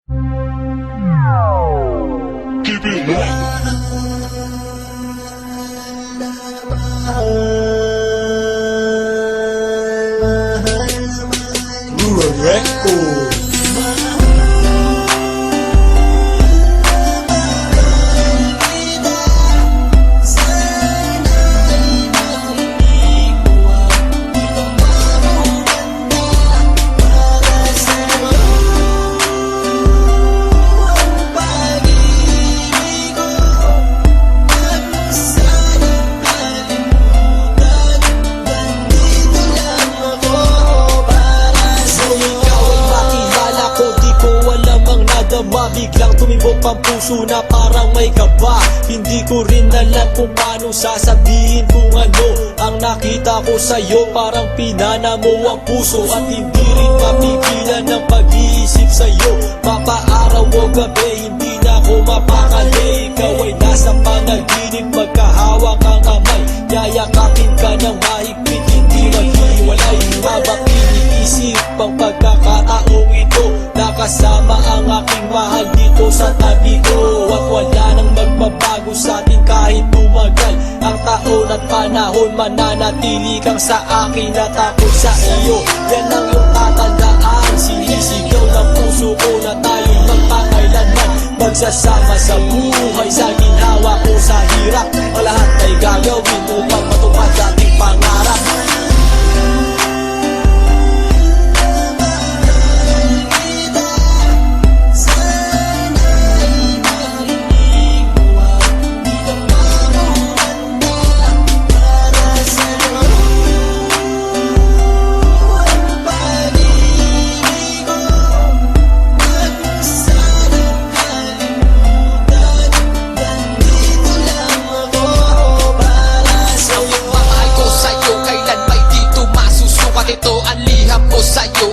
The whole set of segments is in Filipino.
Keep it locked. Rural Record. Biglang tumibok ang puso na parang may kaba. Hindi ko rin alam kung paano sasabihin kung ano ang nakita ko sa'yo. Parang pinana mo ang puso at hindi rin mapigilan ng pag-iisip sa'yo. Papaaraw o gabi, hindi na ako mapakali. Ikaw ay nasa panaginip, magkahawak ang kamay. Yayakapin ka ng mahigpit, hindi maghiwalay. Habang iniisip ang pagkakataong ito, nakasama ang aking mahal dito sa tabi ko. At wala nang magbabago sa atin kahit tumagal ang taon at panahon. Mananatili kang sa akin at ako sa iyo. Yan ang iyong tatandaan. Sinisigaw ng puso ko na tayo'y magpakailanman. Magsasama sa buhay, sa ginhawa ko sa hirap. Ang lahat ay gagawin upang matupad ating pangarap.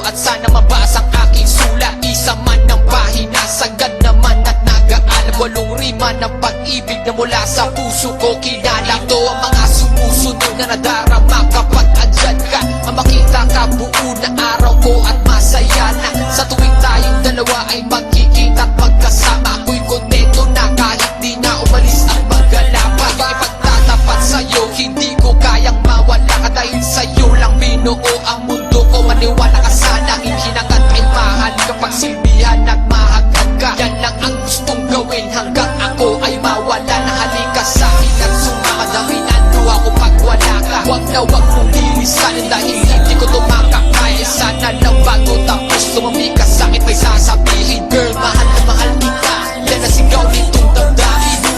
At sana mabasa ang aking sulat. Isa man ng pahina, sagad naman at nagaalam. 8 rima ng pag-ibig na mula sa puso ko kinala. Ito ang mga sumusunod na nadarama kapag andyan ka. Ang makita ka buo na araw ko at masaya na. Sa tuwing tayong dalawa ay magkikita at magkasama. Ako'y kontento na kahit di na umalis at maggalapa. Yung ipagtatapat sa'yo, hindi ko kayang mawala ka. Dahil sa'yo lang binuo ang mundo ko. Maniwala ka sana, hinangat ay mahal kapag silbihan at mahagad ka. Yan lang ang gustong gawin hanggang ako ay mawala na. Halika sa akin at sumama, daminando ako pag wala ka. Huwag na huwag mong lilisanin dahil hindi ko tumakakaya. Sana lang bago tapos tumami ka sa akin may sasabihin. Girl, mahal na mahal kita, yan ang sigaw nitong damdamin.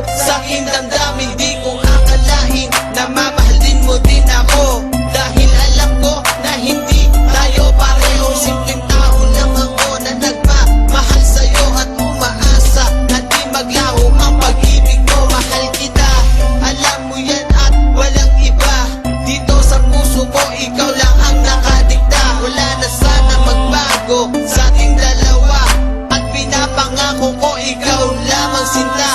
Sa aking damdamin, di ko akalain na mamahalin mo din ako. Dahil alam ko na hindi tayo pareho. Simpleng tao lang ako na nagmamahal sa'yo at umaasa na di maglaho ang pag-ibig mo. Mahal kita, alam mo yan at walang iba. Dito sa puso ko, ikaw lang ang nakadikta. Wala na sana magbago sa ating dalawa. At pinapangako ko, ikaw lamang sinta.